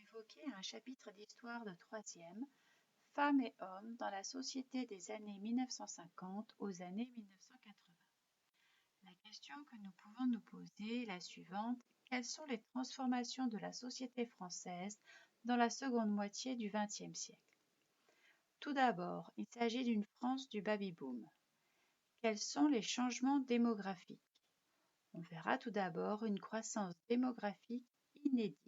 évoquer un chapitre d'histoire de troisième, Femmes et hommes dans la société des années 1950 aux années 1980. La question que nous pouvons nous poser est la suivante: quelles sont les transformations de la société française dans la seconde moitié du XXe siècle? Tout d'abord, il s'agit d'une France du baby-boom. Quels sont les changements démographiques? On verra tout d'abord une croissance démographique inédite.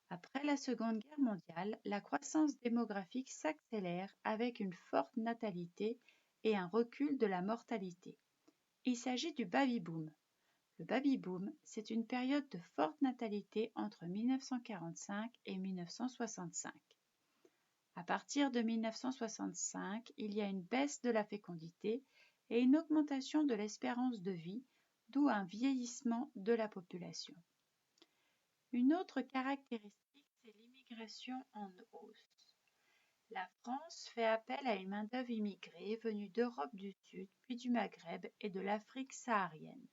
Après la Seconde Guerre mondiale, la croissance démographique s'accélère avec une forte natalité et un recul de la mortalité. Il s'agit du baby-boom. Le baby-boom, c'est une période de forte natalité entre 1945 et 1965. À partir de 1965, il y a une baisse de la fécondité et une augmentation de l'espérance de vie, d'où un vieillissement de la population. Une autre caractéristique, c'est l'immigration en hausse. La France fait appel à une main-d'œuvre immigrée venue d'Europe du Sud, puis du Maghreb et de l'Afrique saharienne.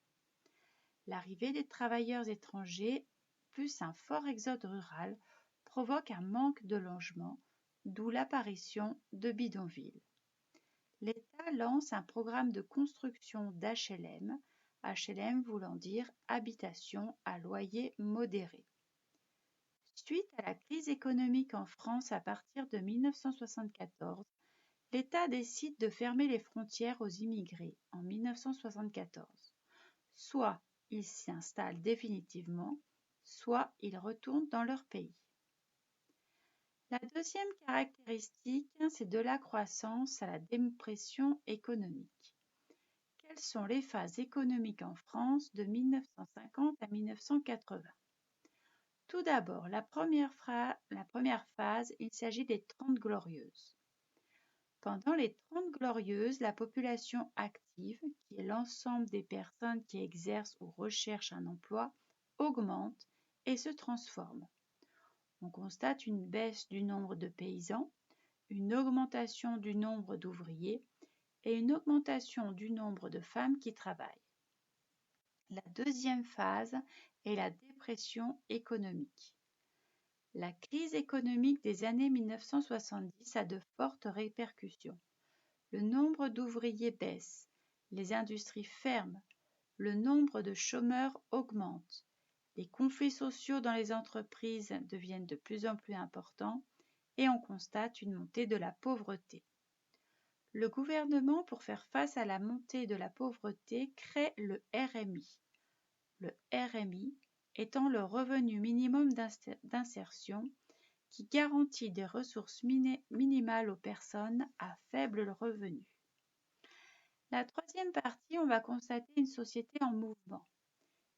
L'arrivée des travailleurs étrangers, plus un fort exode rural, provoque un manque de logements, d'où l'apparition de bidonvilles. L'État lance un programme de construction d'HLM, HLM voulant dire habitation à loyer modéré. Suite à la crise économique en France à partir de 1974, l'État décide de fermer les frontières aux immigrés en 1974. Soit ils s'y installent définitivement, soit ils retournent dans leur pays. La deuxième caractéristique, c'est de la croissance à la dépression économique. Quelles sont les phases économiques en France de 1950 à 1980? Tout d'abord, la première phase, il s'agit des 30 glorieuses. Pendant les 30 glorieuses, la population active, qui est l'ensemble des personnes qui exercent ou recherchent un emploi, augmente et se transforme. On constate une baisse du nombre de paysans, une augmentation du nombre d'ouvriers et une augmentation du nombre de femmes qui travaillent. La deuxième phase est la dépression économique. La crise économique des années 1970 a de fortes répercussions. Le nombre d'ouvriers baisse, les industries ferment, le nombre de chômeurs augmente, les conflits sociaux dans les entreprises deviennent de plus en plus importants et on constate une montée de la pauvreté. Le gouvernement, pour faire face à la montée de la pauvreté, crée le RMI. Le RMI étant le revenu minimum d'insertion qui garantit des ressources minimales aux personnes à faible revenu. La troisième partie, on va constater une société en mouvement.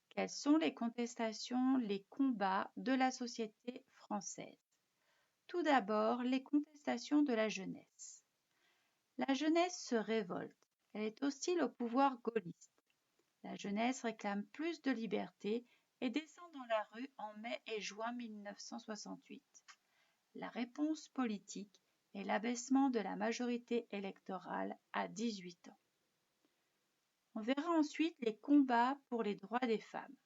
Quelles sont les contestations, les combats de la société française? Tout d'abord, les contestations de la jeunesse. La jeunesse se révolte. Elle est hostile au pouvoir gaulliste. La jeunesse réclame plus de liberté et descend dans la rue en mai et juin 1968. La réponse politique est l'abaissement de la majorité électorale à 18 ans. On verra ensuite les combats pour les droits des femmes.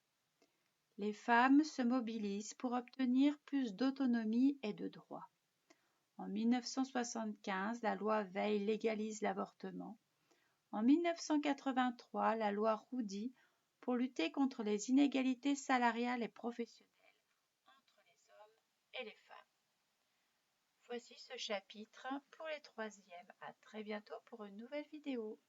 Les femmes se mobilisent pour obtenir plus d'autonomie et de droits. En 1975, la loi Veil légalise l'avortement. En 1983, la loi Roudy pour lutter contre les inégalités salariales et professionnelles entre les hommes et les femmes. Voici ce chapitre pour les troisièmes. À très bientôt pour une nouvelle vidéo.